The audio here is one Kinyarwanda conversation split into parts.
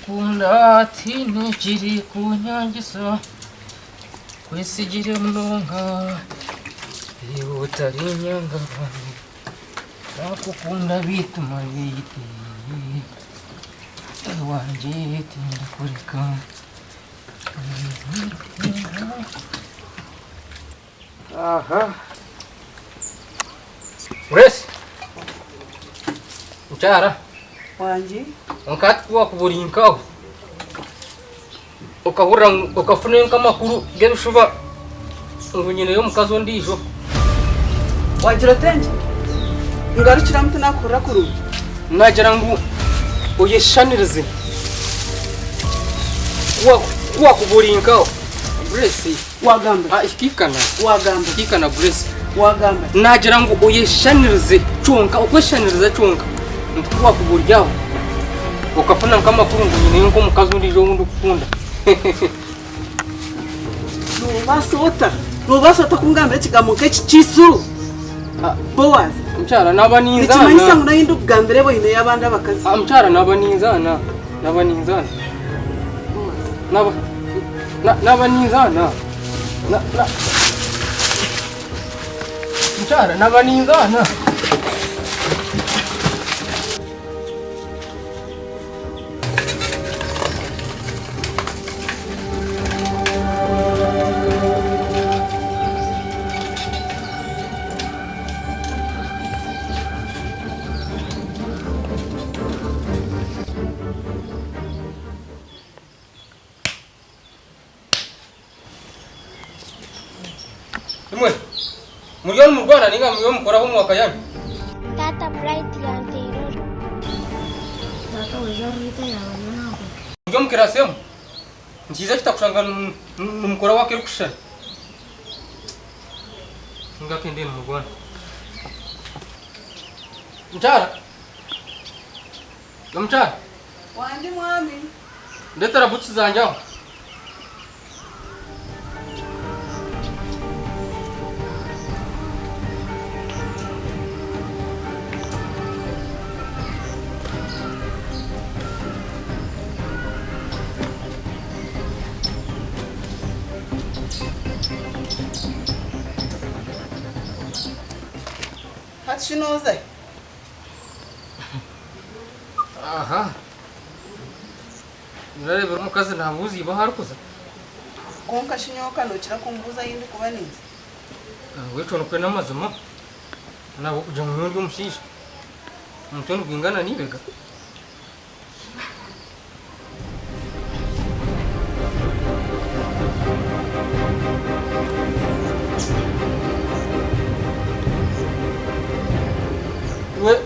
Nakukunda tinekiri kunyangiso kwisigire mnonga utari nyangabani nakukunda bituma biyiti wanje tinda kureka aha Grace Mchara wanje Nkati kuwa kuburinkaho ukahura ukafune nkamakuru gebishuba ngo nyine yo mukazo ndijo wagira tenje ngarukira mute nakura kuru nagira ngo uyeshanirize kuwa kuburinkaho Grace wagamba ikikana Grace wagamba nagira ngo uyeshanirize chonka ukweshaniriza chonka kuwa kuburyaho ukafuna nkamakuru ngo nyine yo mukazo ndijo wundi ukunda Nubasota kungambira kigambo k'ikisuru Boaz Mchara nabaninzana Ikimanisa ngo nahindu kugambire bo ine yabandi abakazi Mchara nabaninzana nabaninzana Mchara nabaninzana Muriyo mu Rwanda ninga muriyo mukoraho mwaka yanyu Tata Bright yanterora Tata wezarita yabana nako Muriyo mukirasemo Nziza kitakushanga numukora wake rukushana Ngakende mu Rwanda Mchara wanje mwami ndetara buci zanjyaho hatshinoze aha Nirareba umukazi ntamuzi baharukuza konka shinyoka ndokira kumbuza yindi kuba nizi wecho kwe namazima nabo kuja mu nyundo mushisha umutono gwingana nibega we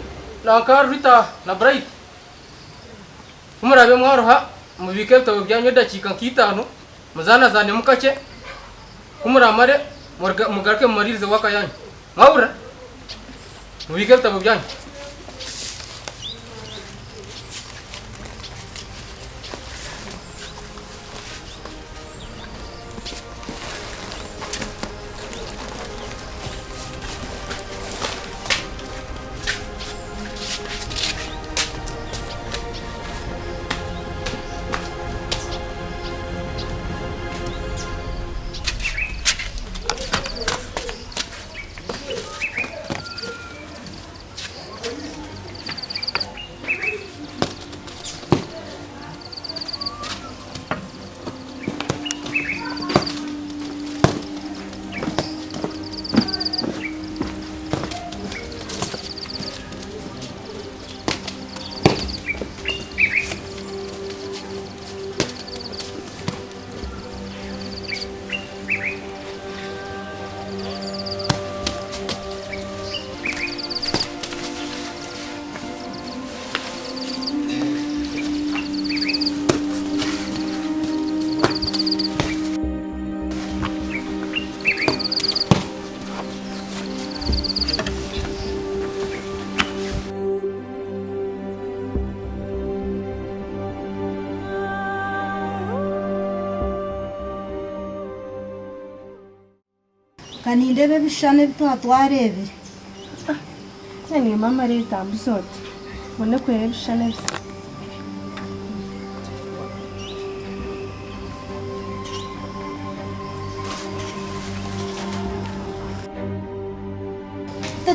nakarita na Bright umurabe mwaroha mubike bitabo byanyu dakika nk'itanu muzana zane mukake kumuramare mugarke mumaririze waka yanyu mwabura mubike bitabo byanyu kanindebe bishane bitwatwarebere Ni mama leta mbisote. Mbone kureba bishane.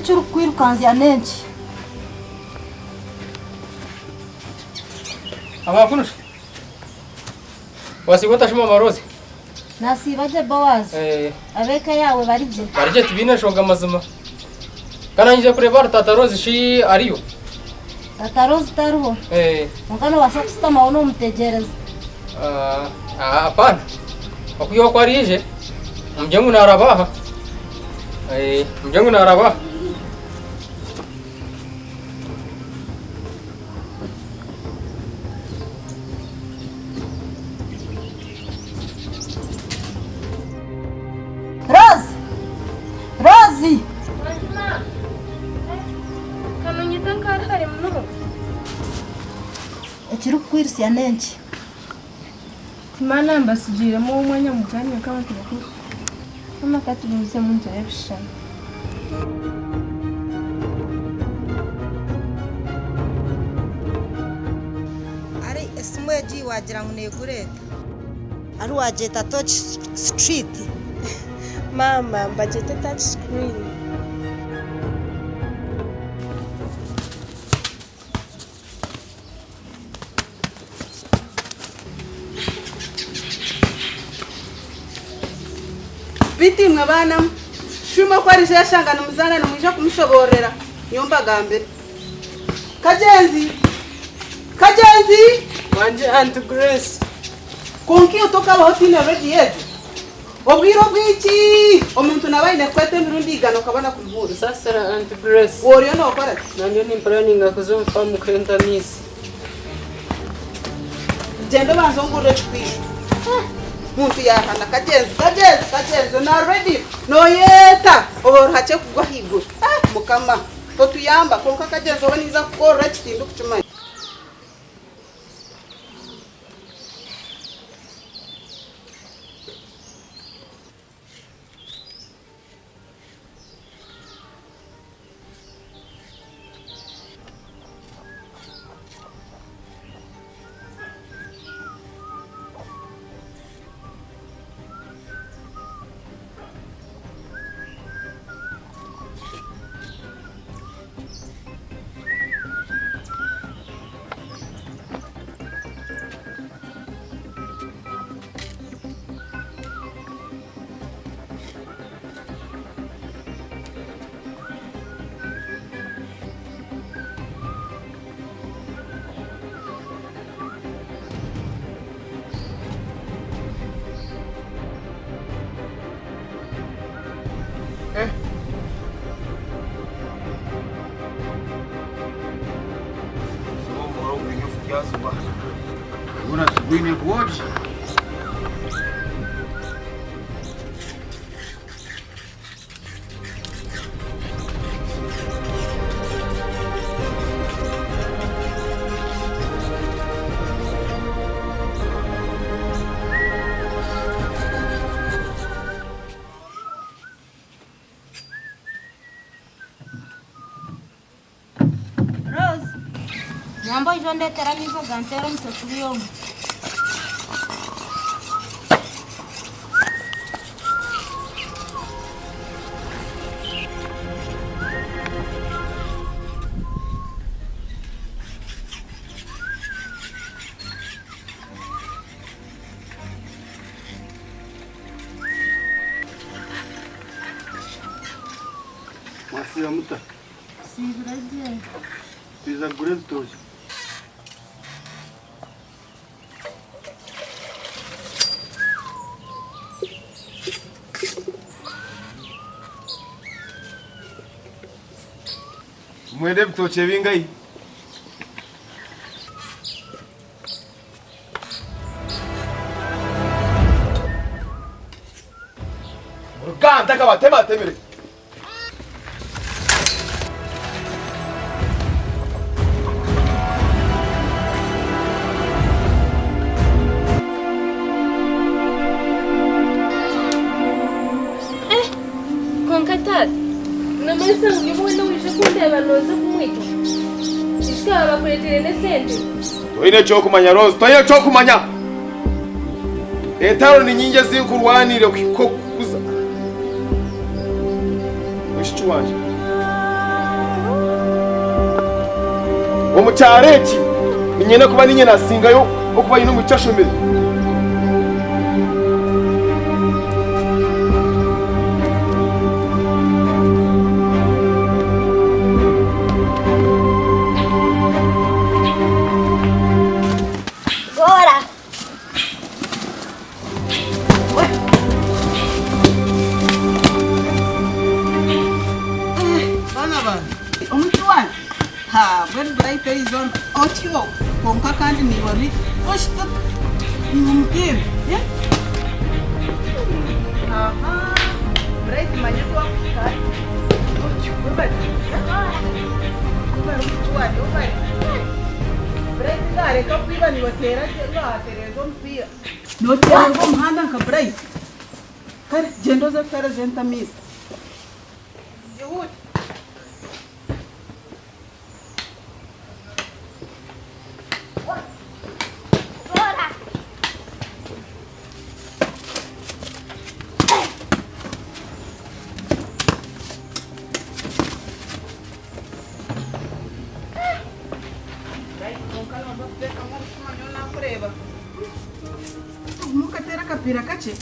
cyo kwirukanzya nenshi abakunusha wasigo tashima marozi nasibaje bawazi abeka yawe barije barije tibine shoga mazima kana nje kureba tata Rose shi ariyo tata Rose taruho mukano wasakista maono mtegereza hapana okuyo kwarije mjengu narabaha mjengu narabaha Rozi kanonyita nkari muno ekiri kwirusya nenshi mana mbasijiremo umwanya muganya k'abantu bakuru amakati buze mu nzira y'ibishana ari esmweji wagira ngo negureta ari wajeta touch street mama mbajete touch screen biti mwe bana shuma ko ari shashangana muzana numuje kumushoborera nyomba gambere kajenzi wanje Aunt Grace konki utoka bahotine ready yetu obwiro bwiki omuntu nabaine kwete mirundi igano kabana kumhuru sasa Aunt Grace woriyo no kora nanyo ni planning akuzumfa mu krenta misi jendo banzongure chikwisho muntu yahana kajenzi na ready no yeta oborhache kugwa higo mukama to tuyamba konka kajenzi obaniza kukora chitindu kuchuma Una subine kuoji. Nyambo izo ndetera nizo gantero msafuriyo Masira muta. Sivraje Biza gure toji. Mwende bitoche bingayi. Uruganda kabatema temere. konkatad namesa ngibona wishe kundeba noze kumwita ishikaba bakuletere nesente Toine cyo kumanya Rose, toine cyo kumanya. Etaro ni nyinge zikurwanire ko kuza. Mushiki wanje. Ngo mucyareki. Ninyene kuba ninye nasingayo okuba yino mucyashomere. Gora. Bana bana. Omutuan. Ha, when bright is on otio. Konka kandi ni wari. Oshta. Mungkin, ya? Aha. Bright manya tu aku kan. Otio, betul. Betul, omutuan, betul. Bright kare kau piba ni watera jela terezon pia. No tera kom handa ka Bright. Kare jendo za kare zenta mis. Jehud. Gora. Nunca terá capira, cache.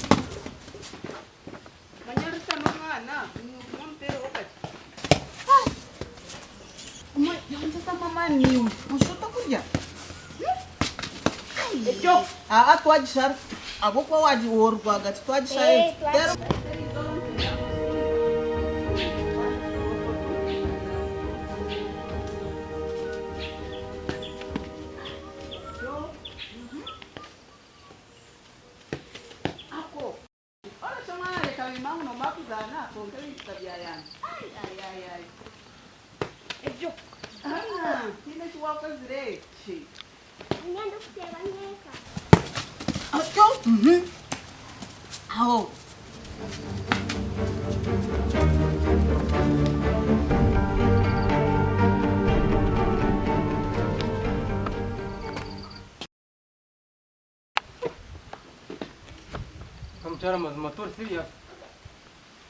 Banyak kita mana? Mungkin terus cache. Uma, yang kita mama niu, musuh tu kerja. Ejo, tu aja sar. Aku kau aja urut agak tu aja saya. Terus. Nenda kutebaneka. Oh. Kamchara mazmator seriya.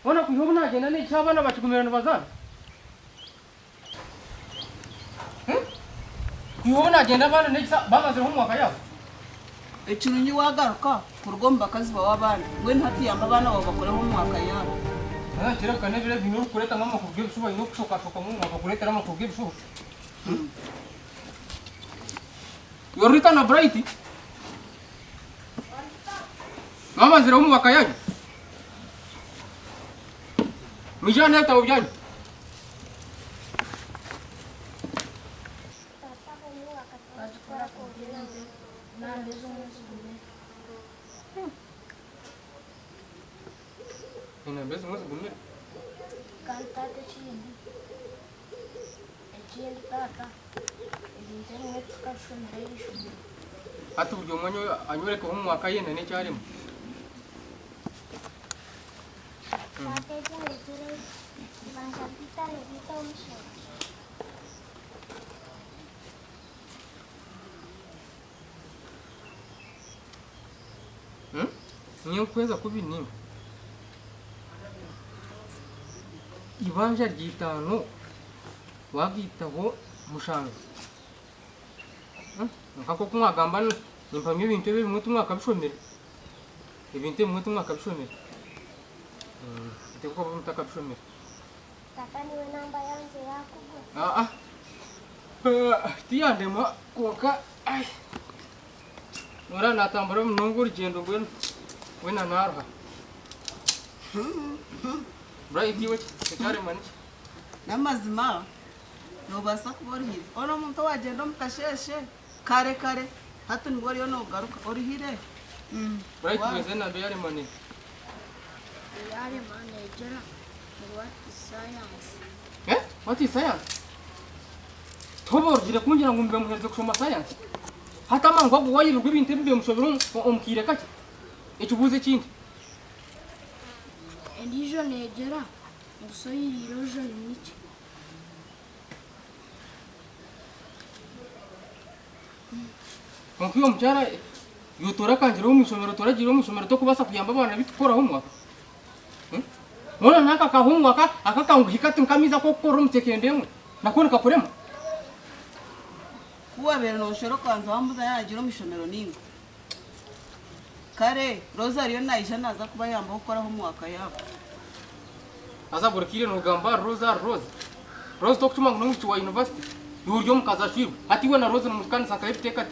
Ona kuyobna jena ne chabana bachukumera bazan. Kuyobna jena bana ne bama zero homework yabo. Echirunyi wagaruka kurugomba kazi bawabana. Ngwe ntati yamba bana babakore mu mwaka yabo. Tira kane vile vinyo kuleta mama kubwira shuba ino kushoka mu mwaka kuleta mama kubwira shuba. Yorita na Bright. Mama zero homework yaje. Mijana hata ujani. Tata kamu akan sekolah kuliah. Nah, besok masuk dulu. Ina beso mas gumme. Kan tata sini. Ejil tata. Internet kasih dari sini. Atu jomanyo anyore ko homework yene ne charim. Tata itu itu bangsa kita lebih tahu sih. Niyo kweza kubinima. Ibanja ryitano wagitaho mushanga. Nkako kumwagamba nimpamye ibintu bimwe tumwaka bishomera. Ibintu bimwe tumwaka bishomera. Ndiko bumutaka bishomera. Tata niwe namba yanze yako. Tiyande ma koka ai. Ora natambara mnongo rigendo ngweno. Wena narha. Bright iwe cyari manje. Namazima. Nobasa kubora hivi. Ono muntu wagenda mukasheshe kare kare. Hatu ngori yo no garuka ori hire. Bright weze na yari mane. Yare manager. What is science? What is science? Toborjire kungira ngo mbe muheze kushoma science. Hata mango abo wayirugwa ibintu mbe mushobora omukire kake. Ekibuze kindi. Elijo negera. Musoi irojo niki. Konkiyo mchara yotora kanjira omusomero toragira omusomero to kubasa kuyamba abana bitukora homework. Mona naka ka homework akakanguhika tinkamiza ko kokora umutekendemo. Nakone kakoremo. kuwabera noshoro kwanza wambuza yagira mishomero ningo kare Rosario naisha naza kuba yamba gukoraho mwaka yabo azaburikire nugamba Rose tokutuma ngo n'umuci wa university yuryo mukaza shirwe ati we na Rose n'umukani saka teka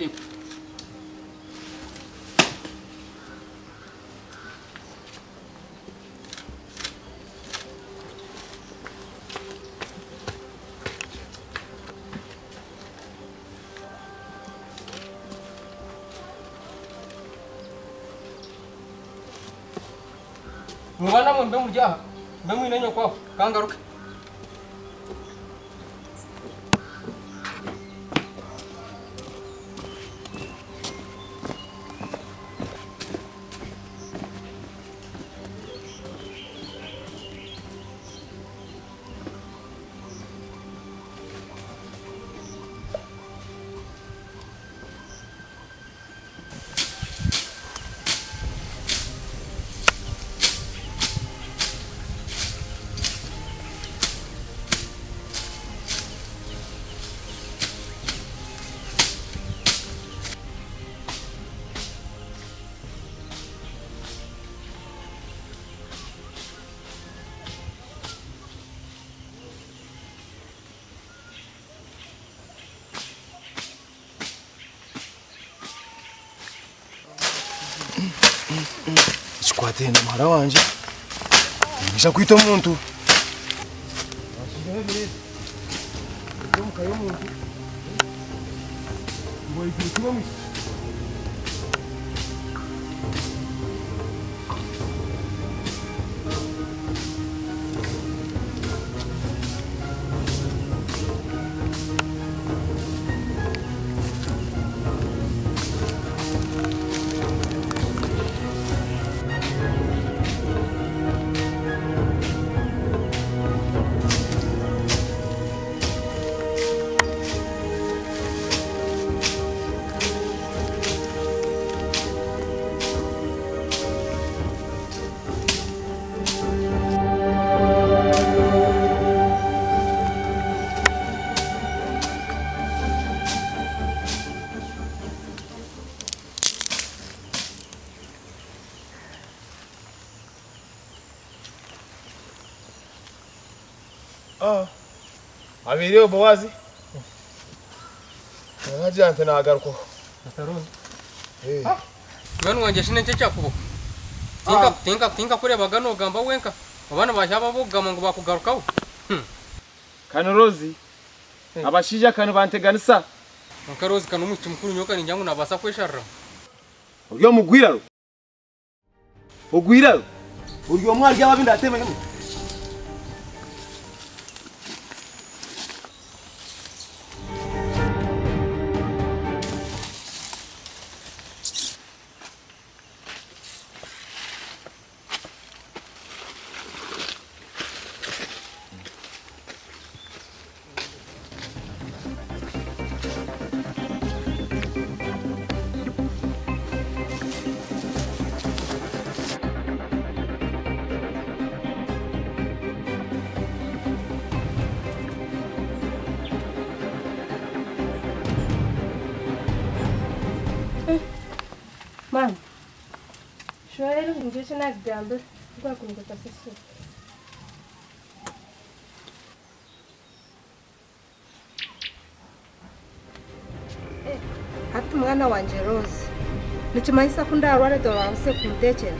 mubana mu mbe muryaha mbe mwinenyo kwako kangaruke Chikwate na mara wanje. Nisha kwita umuntu. Abiriyo Bowazi. Najante nagaruko. Ataron. Eh. Mwana wanje shine cyo cyakubo. Tinka kureba gano gamba wenka. Abana bashaba bugama ngo bakugarukaho. Kano Rozi. Abashija kano banteganisa. Nkarozi kano umuci mukuru nyoka ni nyangu nabasa kwesharra. Uryo mugwiraro. Ugwiraro. Uryo mwari y'ababinda atemanye. Mano, shoera ngiye na gambe kwa kungoka sisi. Hati mwana wanje Rose. Nichimaisa kunda arware dolanse kundechera.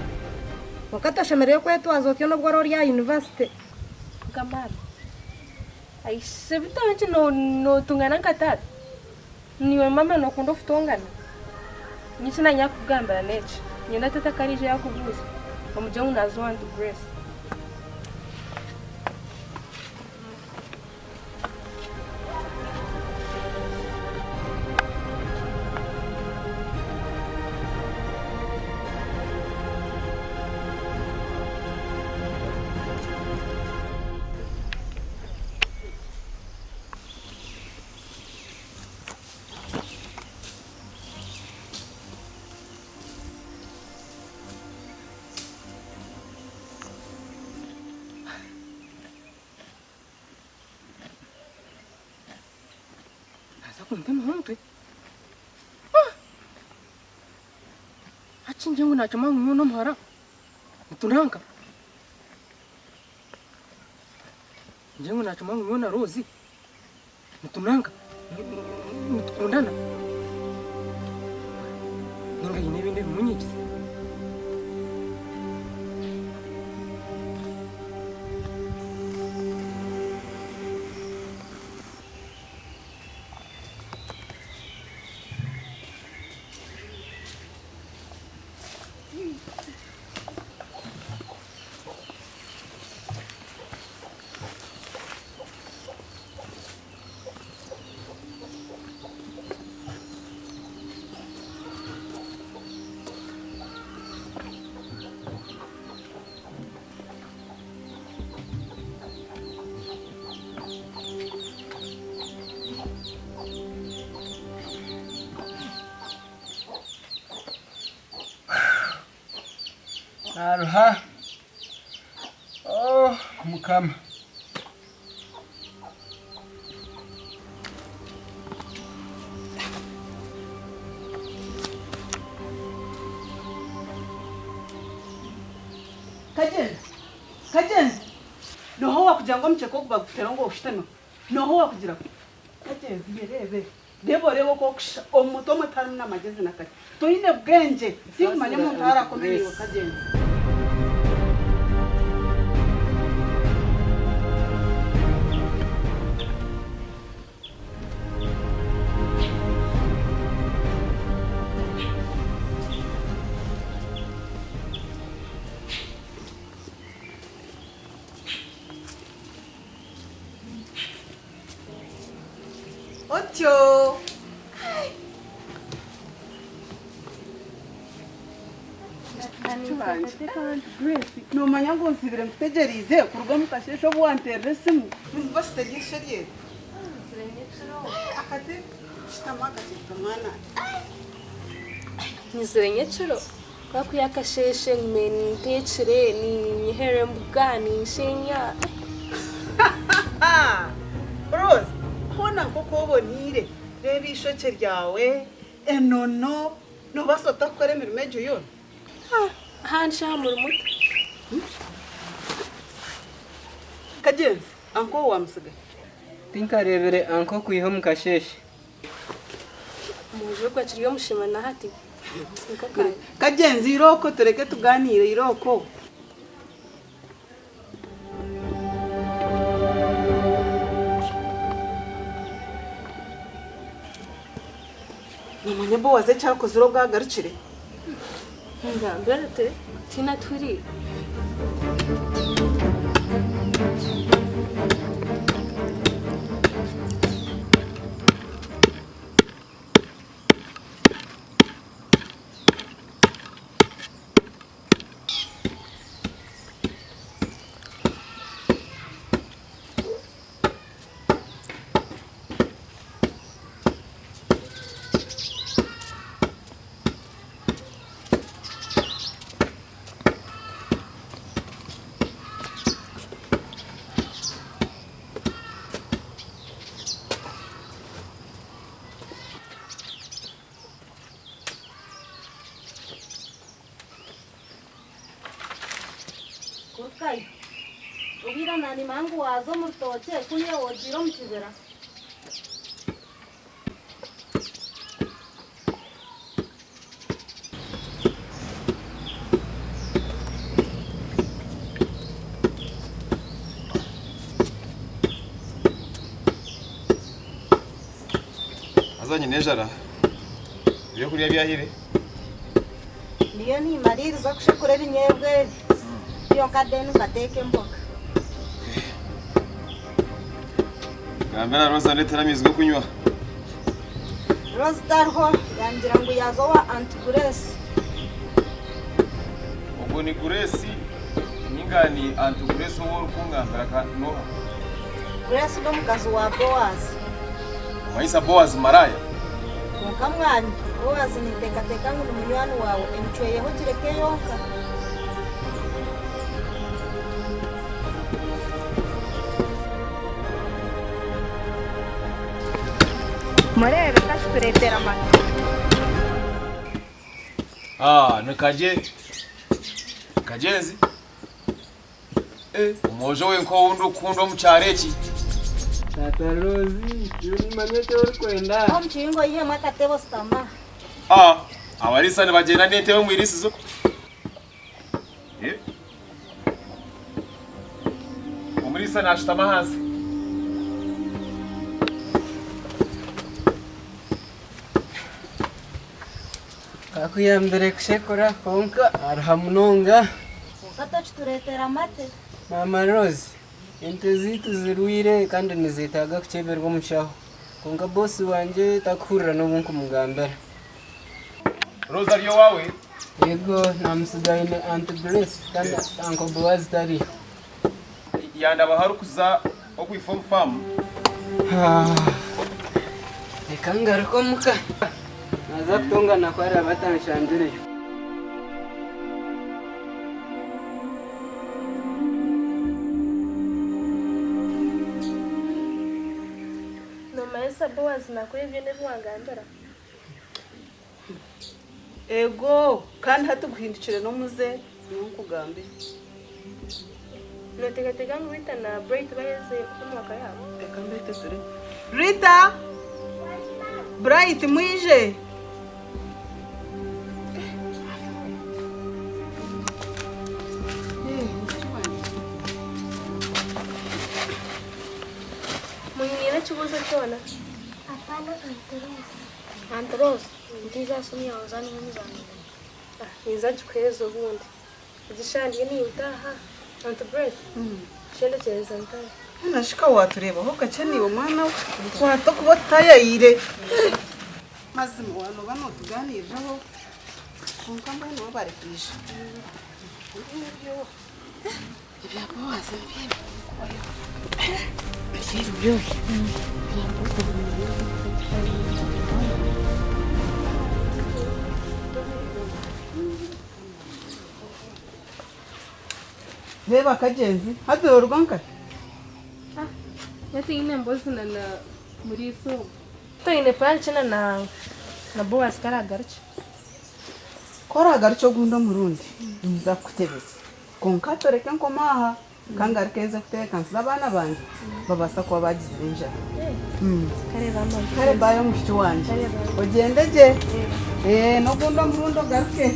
Wakati ashemereye kwetu azotyo no bwaro ya university. Kamari. Ai sebita nje no tungana katatu. Niwe mama no kundo futongana. Nisina nyakugamba neche. Nyenda tata karije yakubuza. Omuje unazwa ndu Grace. Kunte mhumtwe. Chinje ngo ntacyo mpamvu mwe no muhara. Mutunanga. Nje ngo ntacyo mpamvu mwe na Rozi. Mutunanga. Mutukundana. Ninga yine binde bimunyigize. Aruha. Oh, mukama. Kajenzi noho wakugira ngo mcheko kubagutera ngo ushitano noho wakugira Kajenzi yerebe rebo ko omuto mutari n'amagezi nakati toine bwenge sikumanye umuntu arakomeye Kajenzi. Otyo. Numanya ngo nsibire mtegereze kuruga mukashesho bwantere simu university y'isheriye akate shitamaka chitamana Nizire chiro kwa kuyakasheshe ntekere ni nyihere mbugani shenya. Rose hona koko bonire reba ishoke ryawe enono no basota kore mirmejo yo Hansha murumuta. Kajenzi anko wamsiga Tinkarebere anko kuiho mukasheshe. Muje kwa chiriyo mushima na hati. Nkaka. Kajenzi iroko tureke tuganire iroko Numanya bo waze cyakoze uro bwagarukire Ngambere tina turi. Kurkai. Ubira nani mangu wazo murtoche kunya ojiro mchizera. Azanye nejara. Byo kuriya byahire. Niyo ni mariri zo kushakura binyebwe. Yo kadenu kateke mboka. Gambera Rosa ndetaramizwe kunywa. Rose darho yangira ngo yazo wa Aunt Grace. Ubwo ni Grace ningani Aunt Grace wo rukungambira ka noha. Grace ndo mukazi wa Boaz. Maisa Boaz maraya. Mukamwani Boaz ni teka ngo munywani wawe emchweyeho kireke yonka. Murebe kashikuretera amata. ni kagenzi umwojo we nko wundi ukunda mu cyareki Tata Rozi, yuni manyete uri kwenda. Omukingo ihe mwakatebo sitama. Abarisani bagenda n'entebe mu irisizo. Umurisani ashitama hasi. Kakuyambere kushekora konka arahamunonga. Konka turetera amate. Mama Rose, ente zitu zirwire kandi nizitaga kuceberwa mushaho. Konka boss wanje takurira n'ubunku mugambera. Rose ariyo wawe? Yego namusigaye Aunt Grace kandi Uncle Boaz tari. Yandaba harukuza okwiform farm. Reka ngaruko muka. Naza kutongana kwa abatanshanjire. Esa Boaz nakwebye nebwangambira. Ego kandi hatuguhindukire no muze nukugambe. Notegatega ngwita na Bright bayeze kumwaka yabo. Reka mbete turi. Rita! Bright mwije. Mwenye chibuzo chona. Hapana, Antoros. Antoros, ndiza sumya wazani mzani. Nizaje kwezo bundi. Igishandi ni utaha. Antoros. Shende cyeza ntaha. Nashika watureba ho gakeniwe umwana wato kubotayayire. Mazima wano bano tuganiraho. Konka mbano bari kwisha. Ibya Boaz Beba kagenzi hadorwa nka Yati ine mbozi na muri so. To ine panchina na Boaz karagarchi. Kora garcho gundo murundi nza kutebeza konka toreke nkomaha kangari keza kuteka nsabana banje babasa kwa bagize injara kare bayo mushiki wanje ogendeje no gundo murundo garuke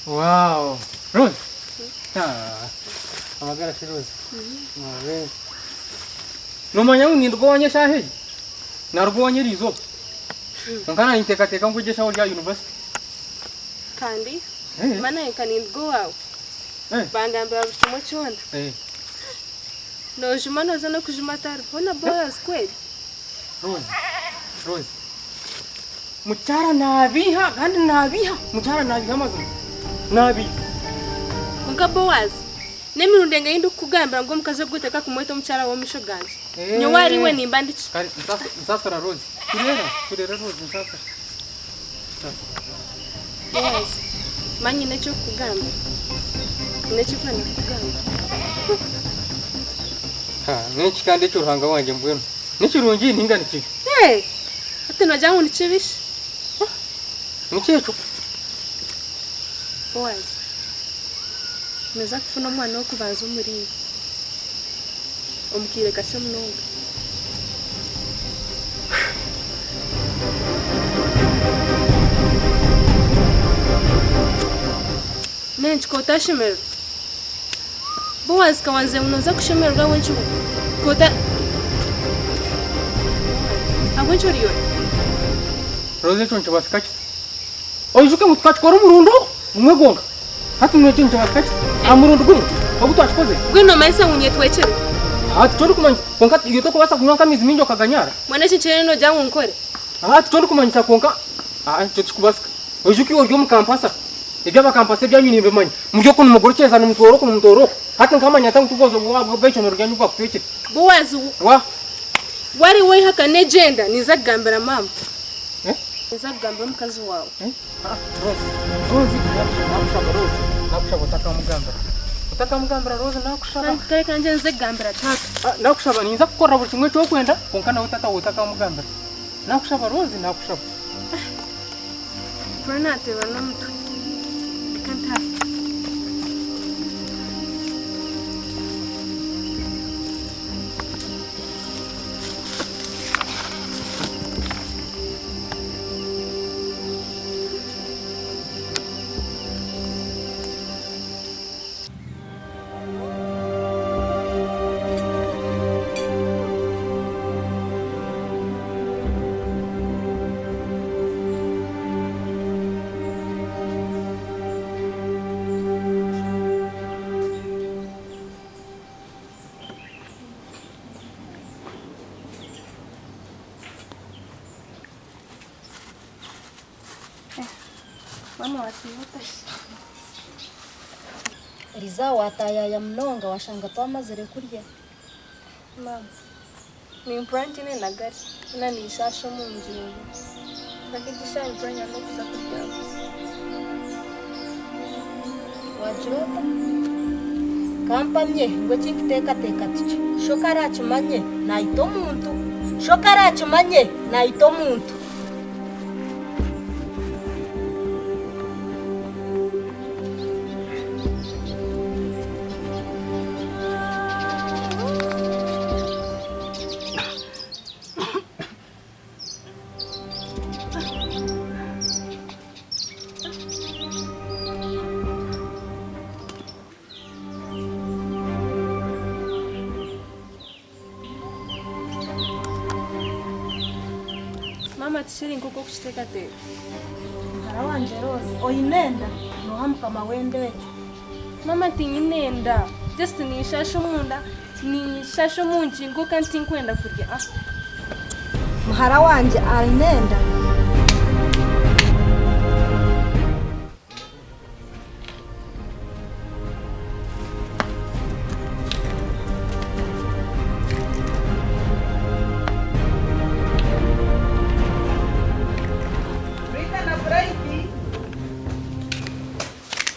Wow. Rose. Amagara si Rose. Mawe. Nomanya unindwanye shahe. Narwanye rizo. Nkana intekateka ngujesha wa university. Kandi mana ikanindgo wawe. Bangambira rutumo chonda. No jumano zana kujumatari. Hona Boaz kweli. Rose. Muchara nabiha kandi nabiha. Muchara nabiha mazuru. Nabi. Konka Boaz. Nemirundi ngayindu kugambira ngo mukaze guteka kumweta muchara wo mishoganje. Nyo wari we nimbandiki. Kari nsasara Rose. Turera Rose nsasara. Boaz. Manyi necho kugambira. Necho kana kugambira. Neki kandi cyo ruhanga wanje mbweno. Nikirungi ningana ki? Ati no jangu nichibishi. Nikicho. Boaz. Neza kufuna umwana wo kubanza umuri. Umukire kashe munonga. Menchi kota shimero. Boaz kawanze unoza kushemerwa wenchu. Kota Agwencho riyo. Rose choncho basikaki. Oijuke mutkachikora murundo. umwe gonga hati mwetinja wakati amurundo gumwe obuto achikoze gwino maisa unye twechere hati tori kumanya konka yoto kubasa kunywa mizi minjo kaganyara mwana chinchene no jangu nkore hati tori kumanya konka cyo kubasa ojuki oryo mu kampasa ibyo bakampasa byanyini bimanya mujyo kuno mugoro cyeza no mutoro kuno mutoro hati nkamanya tangu tugozo bwa becho no ryanyu bwa kwechere buwazi wa wari we haka negenda nizagambira mama eh nizagambira mukazi wawe Rose nakushaba utakamugambira Rose nakushaba kare kanje nzegambira tata nakushaba ninza gukora buri kimwe cyo kwenda konka nawe utakamugambira nakushaba Rose nakushaba Pranate bana mtu kanta mama wasivuta Riza watayaya mnonga washanga twamazire kurya. mama ni mpranti ne nagari na ni shasho mu njingo nakidisha impranya no kuza kurya Wajota kampamye ngo kifiteka teka ticho shokara chimanye naito muntu shokara chimanye naito muntu mama tishiri nkoko kuchiteka te Mara wanje Rose oyinenda nohamukama wendewe mama tinginenda just ni shasho munda ni shasho munjingo kanti nkwenda kurya Muhara wanje alinenda Rita na Brighty.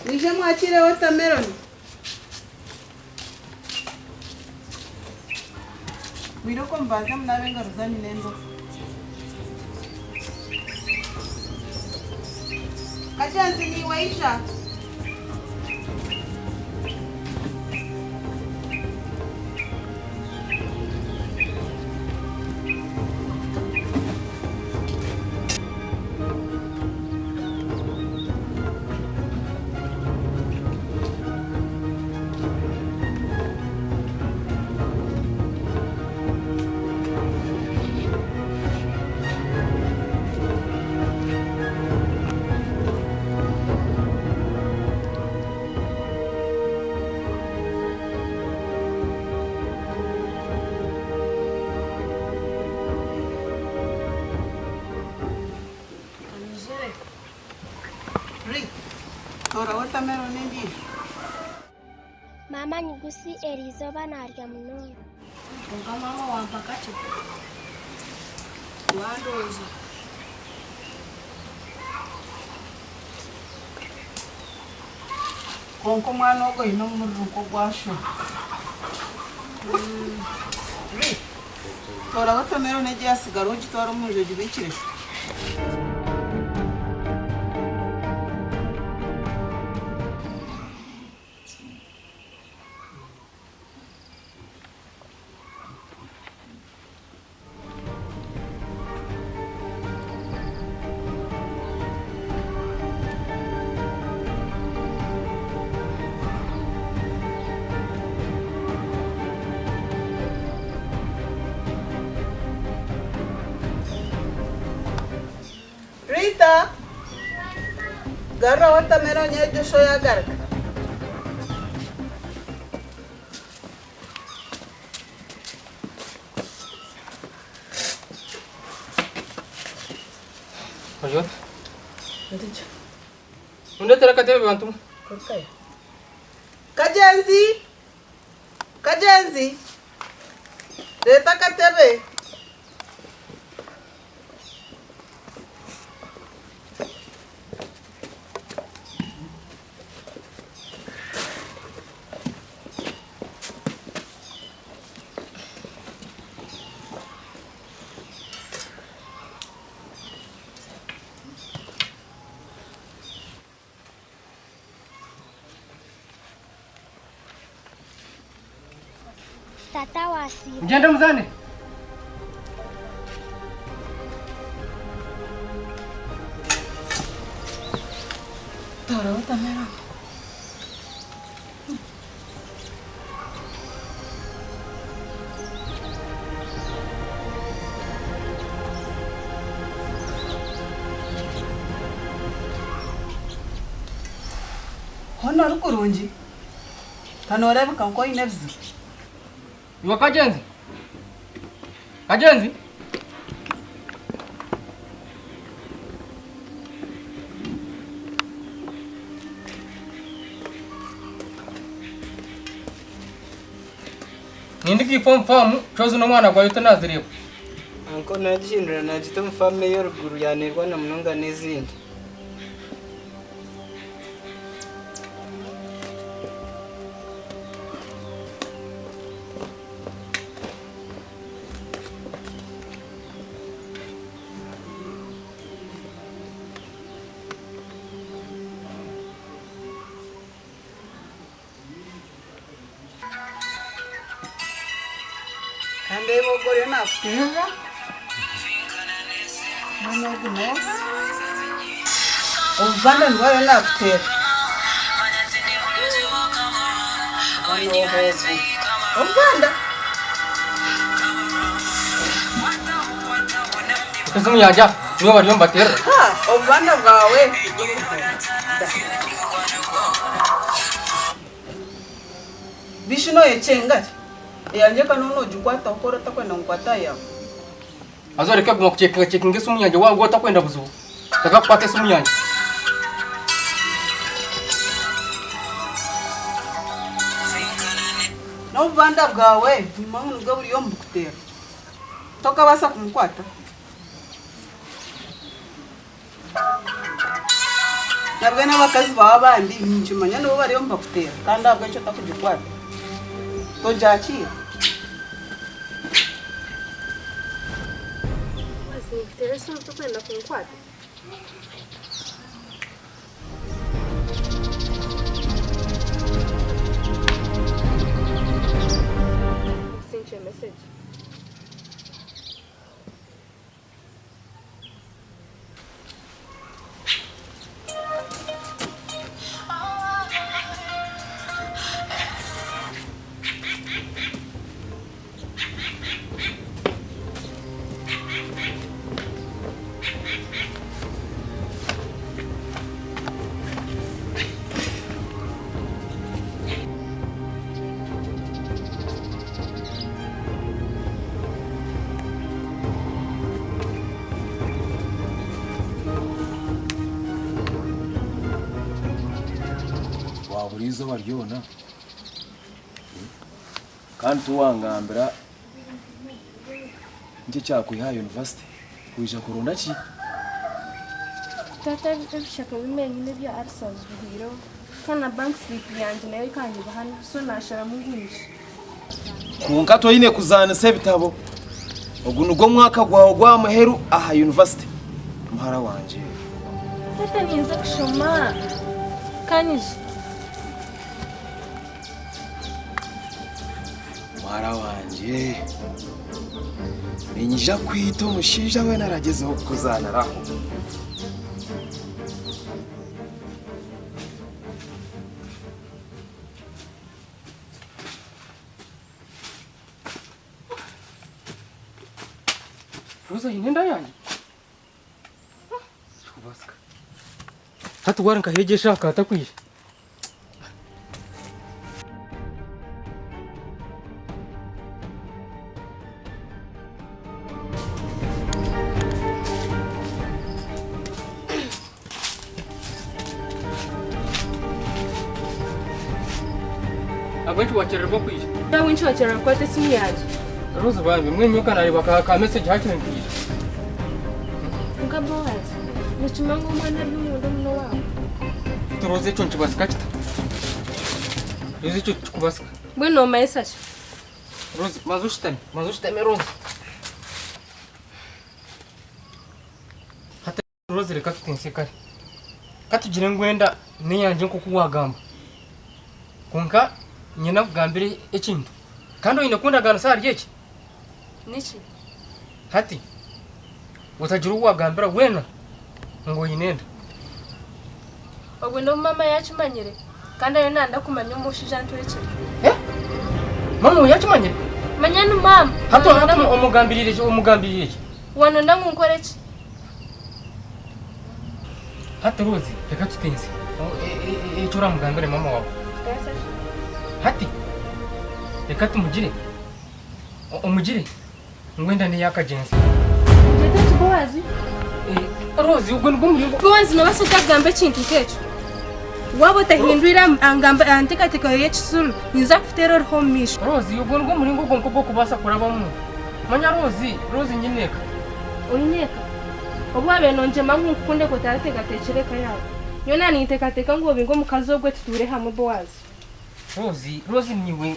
Nije mwakire watermelon. Wiroko mbaza mnabe ngaruzani nendo. Kajanzi ni waisha. Tora watermelon ndi. Mama nyigusi erizo banarya munonga. Konga mama wampakacho wandoza Konko mwana ogo ino muruko gwasho. Tora watermelon ndi asigara ugitwara umunje gibikirisho. Rita, Garra watermelon yejo shoya garga. Ojo. Ndicho. Undetera katebe bantu. Kokaya. Kajenzi. Kajenzi. Leta katebe. Tata wasi. Mjenda mzane. Tara watermelon. Hona rukurunji. Kanoreba kanko inevzi. Iwa Kajenzi. Kajenzi. Nindiki famu chozo no mwana gwayo tanazireba. Anko najindira najita mfame yo ruguru yanirwa na munonga n'izindi. Kande bogore nakutera. Mwana guno. Ovanda ndwayo nakutera. Ovanda. Kusumu yaja, niwe bari mbatera. Ha, ovanda bwawe. Bishino yechenga. Yanje kanono jukwata okora takwenda nkwata ya. Azoreka guma kucheka chekinge sumu yanje wago takwenda buzu. Taka kupate sumu yanje. N'obuvanda bwawe nimangu nibwo buriyo mbukutera. Tokabasa kumukwata. Nabwe n'abakazi bawe abandi nkimanya nibo bariyo mbakutera kandi abwo icyo takugikwata. Tojakira. Basi nikutere somo tukwenda kumkwata. Sinche message. Wabura izuba ryona kandi tuwangambira nje cyakwiha university kuija kurunda ki Tata ebishaka bimenye n'ibyo arsaws bihiro. Kana bank slip yanje nayo ikangiza hano so nashara mu ngunji. kunka toyine kuzanisa ebitabo ogu nugwo mwaka gwawe gwa muheru aha university muhara wanje Tata ninza kushoma. Kanije. muhara wanje ninyija kwita umushinja we naragezeho kuzanaraho Rosa inenda yanjye. Shubasika. hata waranka hege shaka atakwishe. Agwentu wachererwa kwishe. Nawe winshi wacherera kwate simu yaje. Rose bambi mwenyuka nareba ka message hakiri nkwishe. Unga boys. Muchimango mwana n'umuntu muno wawe. Turoze cyo nchibasika kita. Yoze cyo kubasika. Bwino maisasha. Rose mazushitame Rose. Hata Rose reka tutense kare. Katugire ngwenda niyanje nko kuwagamba. Kunka nyina kugambire ekintu. Kandi oyine kundagana sari yeki. Niki? Hati. Utagira uwagambira wena ngo yinenda. Obwo ndo mama yakimanyire. Kandi ayo nanda kumanya umushija ntureke. Mama yakimanyire? Manyanu mama. Hato umugambirire iki? Wano ndamunkore ki? Hati Rose reka tutenze. Icyo uramugambire mama wawe. Hati reka tumugire umugire ngwenda ni yakagenza Ndetse bowazi Rose ubwo nibwo muri bowazi no basuka gambe kintu kecho wabo tahindwira angamba antika yekisuru niza kufutera homisho Rose ubwo nibwo muri ngo gonko kubasa kurabamo manya Rose nyineka unyeka obwabe nonje mangu kunde ko tarateka techereka yawe yona ni tekateka ngo bingo mukazogwe tuture hamwe bowazi Rose niwe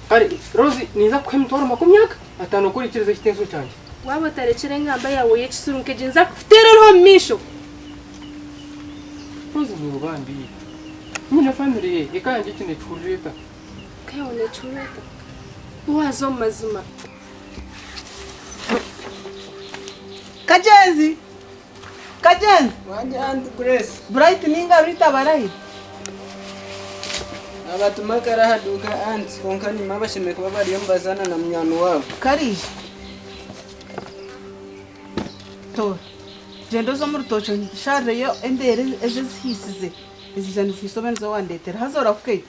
ari Rose niza kwemtora makumyaka atano kuri kirize kitenzo cyanje wabo tarekere ngamba yawe yekisuru nkeje nza kufutera homisho Rose ni ubambi nyine family ikanje kine chureta kayone chureta wazo mazima Kajenzi Wanje Aunt Grace. Bright ninga rita barayi. Abatuma karahaduka Aunt konka ni mabashime kuba bari yombazana na mnyano wabo. Karije. To. Jendo zo mu rutoco share yo endere eje zihisize. Izijana zisobenzo wandetera hazora kuke.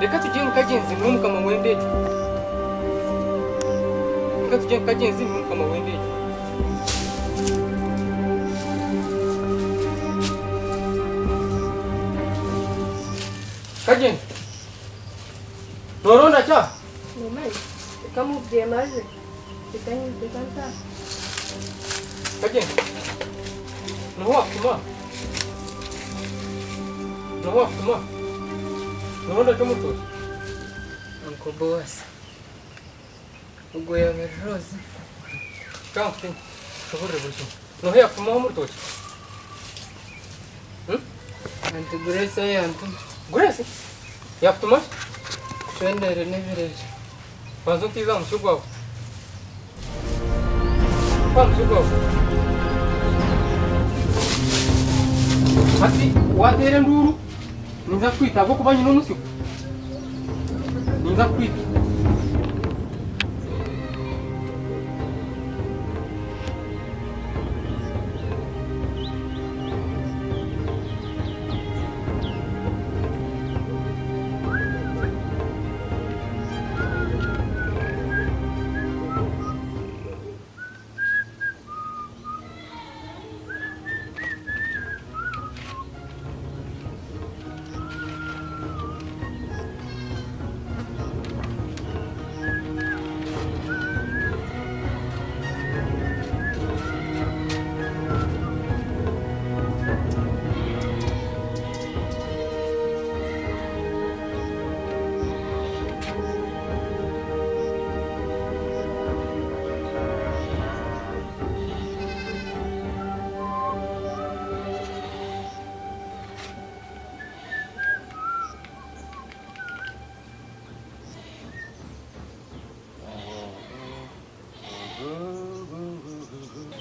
reka tujye mukagenzi mwumukama wendeje reka tujye mukagenzi mwumukama wendeje kagenzi noronda cha Mamãe, kamu dia maje. Kitanya dekanta. kagenzi nowa noronda cyo mutoto Uncle Boaz. Ugoya Rose. Calma, shobore bulshin noya kuma mutoto Aunt Grace ay Aunt. Grace yaptuma Twendere nevereje. Kwanza ukiza mshugu wako. Kwa mshugu wako. Hati watere nduru. Niza kwita abo kubanyi n'umusigo. Niza kwita.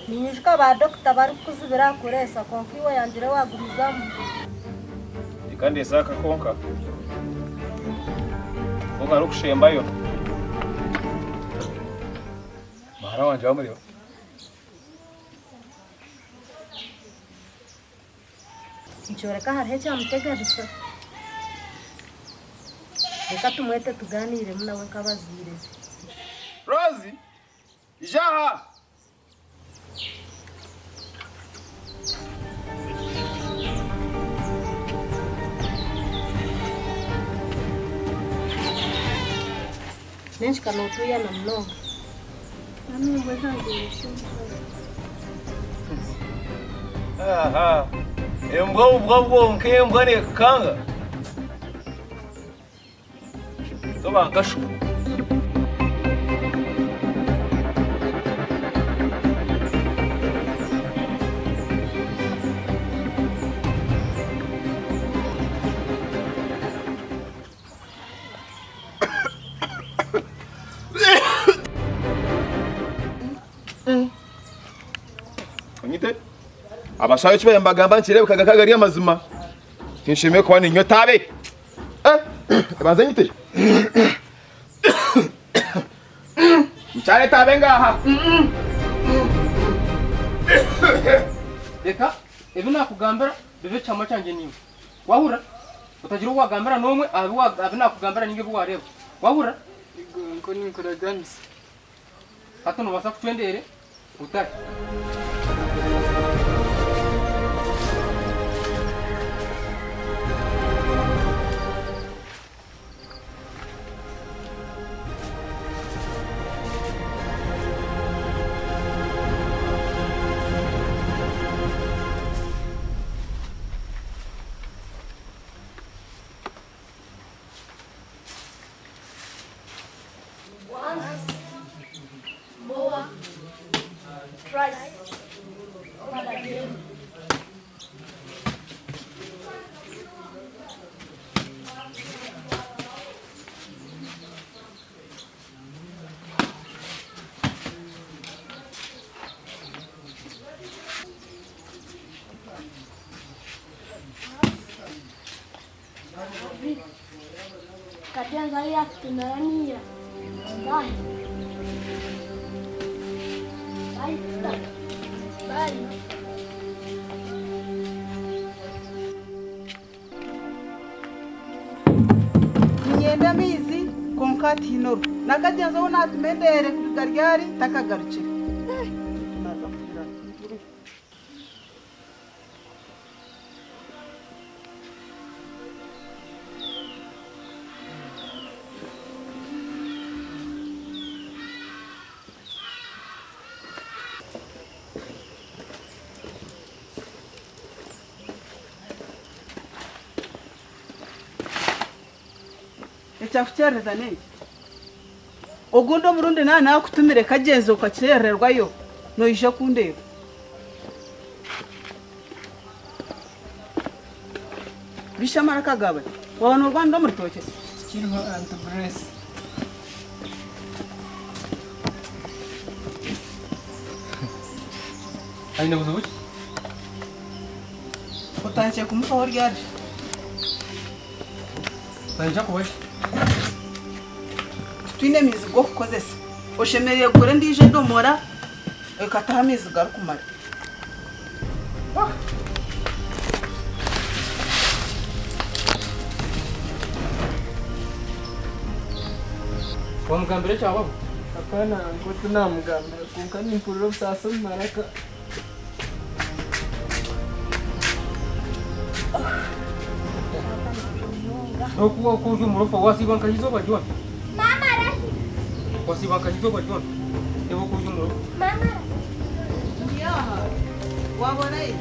ninyushka ba dokita bari kuzibira kuresa konka iwe yangire wagurizamo kandi esaka konka konka ari kushembayo mara wanje wamuriho nshoreka hariho cyamutega bisa reka tumwete tuganire munawe nk'abazire Rozi jaha nenshi kanotuya na mnogo Mami ngoza ngirisho. aha embwa nkembwa ne kanga tobankashu Onyite abashayo kibaye mbagamba nkirebe kagakagari amazima kinshimiye kubona inyota abe banze nyite mchare tabe ngaha reka ebi nakugambira bibe cyama cyanjye niwe wahura utagira uwagambira nomwe abi nakugambira ninge buwareba wahura ngo nikora ganise hato nubasa kutwendere utari Kakiangalia kutunania. Bye. Bye. Bye. ninyenda mizi konka tinoro nakagenza ho natumendere kugaryari takagarukira ecyakucyereza niki ogundo murundi nana nakutumire kagenzo ukacyererwayo noyisha kundeba bishamara kagaba wabona urwanda muri toke kiriho antibrese aine buzubuki utangiye kumufaho ryari tanja kubashi twine mizi go kukozesa oshemereye gure ndije domora ekataha mizi garukumara wamugambire cyangwa hapana ngo tunamugambira kunka nimpuriro busasa maraka nokuwa kuju murofa wasibanka hizoba jona Mama rahi. wasibanka hizoba jona ebo kuju murofa Mama. yaha wabona iyi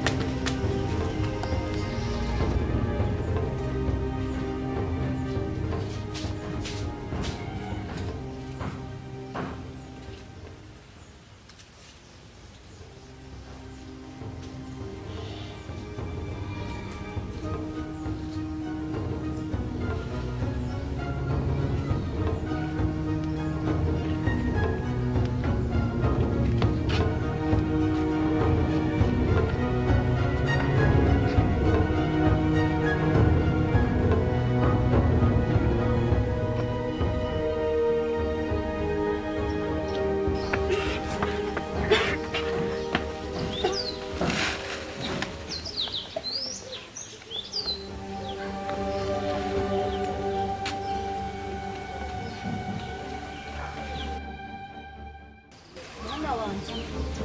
mwana wanje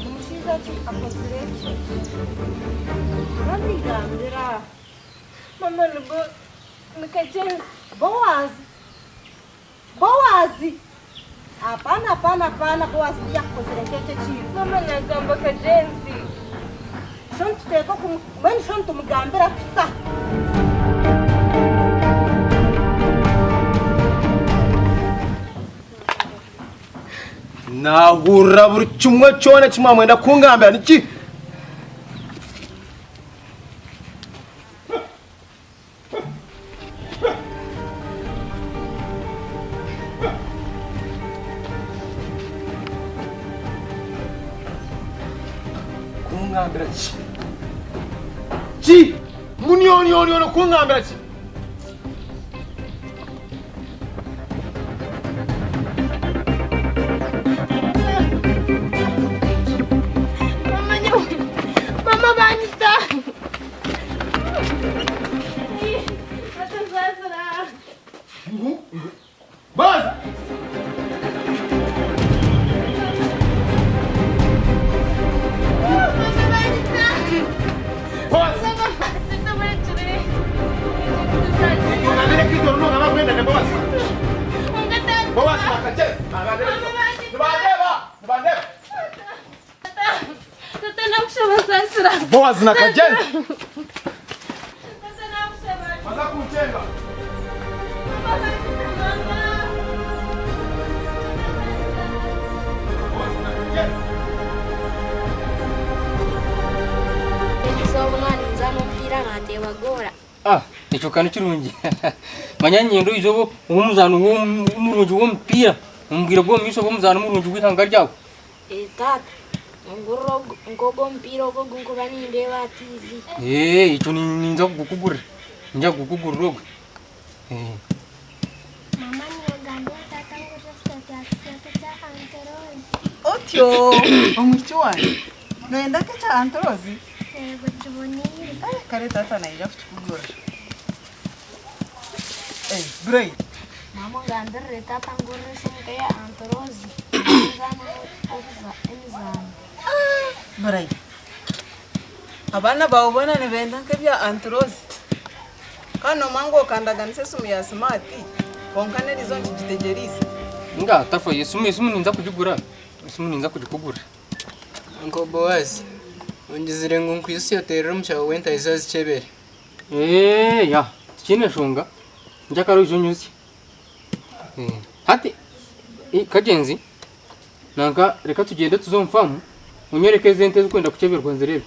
umushiza ki akozire ki nabigambira Mama nubo nikajenzi. Bowazi hapana Bowazi yakozire keke ki Mama nagamba kajenzi. shontuteka kumweni shontumugambira pita nahura buri kimwe cyone kimwe mwenda kungambira niki kungambira ki muniyoni kungambira ki Mama banita. Atazazira. baza baza ngabere kitoro no ngaba kwenda ne baza baza nakajeza nibandeba Tata nakushaba sasira. baza nakajeza Tata nakushaba. baza kuchenga baza nakajeza Ekiza omwana nzana omupiira n'atebagora. Ekyo kanu kirungi manya nyendo izo omuzano w'omurungi w'omupiira omugira gw'omumiso gw'omuzano omurungi gw'ihanga ryawe Taata ngurira nk'ogwo omupiira ogwo gunkuba nindeeba aha TV. ekyo ninza kugukugurira ninja kugukugurira ogwe Mama niyogambira taata ngurira sitati ya kiseke kya Anterozi. otyo omuki wange noyenda kekya Anterozi Yego kiboniire. kare tata naija kukigura Bray Mama ngambirire taata ngurira esimu ya Anterozi. Nzana emizaano. Bray abaana bawe bona nibenda nk'ebya Anterozi kandi omwangu okandaganisa esimu ya smart konka nerizo nkigitegerisa nga tafa esimu ninza kugigura esimu ninza kugikugura Uncle Boaz, ungizire ngo nkwisi yoterera omushaho wenta isazi chebere. ya tikine shonga njakaro izo nyusi hati kajenzi nanka reka tugende tuzomfamu unyerekeze ente zikwenda kukeberwa nzirebe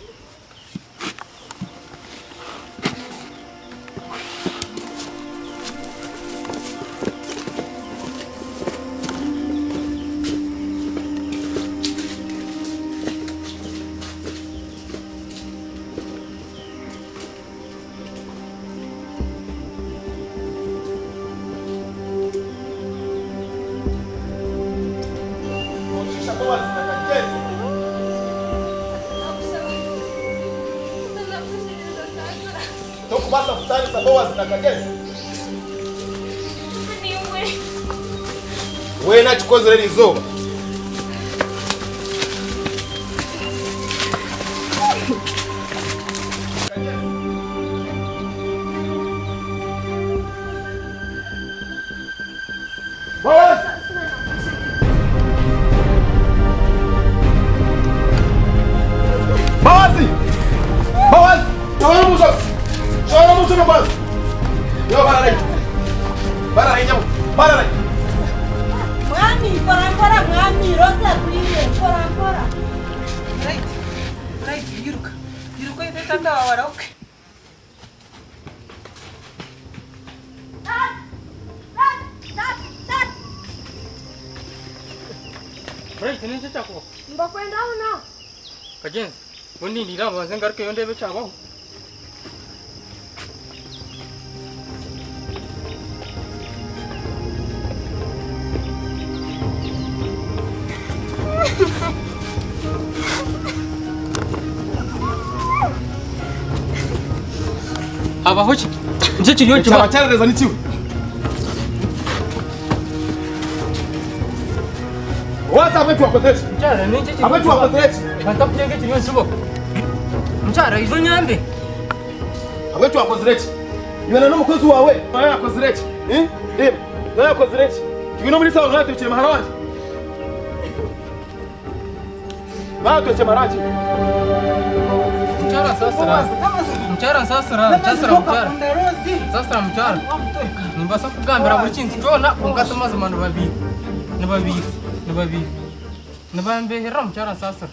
Oshisha baza nakajeza tokubasa kutanisa baza nakajeza wena chikozere lizoba baza Bawazi! Bawazi! Shawara muso na bawazi! Yo, para rai nyamu! Para rai! mwami korakora mwami roza kuriye korakora Right, yiruka yite tata wawe arauke right ninje chako mbakwenda uno kajenzi undi ndira baze ngaruke yo ndebe cyabaho abaho ki nje kiriyo kiba Cyabacyarereza n'ikiwe. What? bose abwetu wakoze iki mucyara ni iki abwetu wakoze iki batakujenga kiriyo nshoboka mucyara izo nyambe abwetu wakoze iki ibana n'umukozi wawe nawe yakoze iki reba nawe yakoze iki tubino muri sawa nkaya tukire maharanje tukire maharanje mucyara sasara mucyara sasara mucyara nimbasa kugambira buri kintu cyona ungata maze abantu babiri ni babiri nibambehera mucyara sasara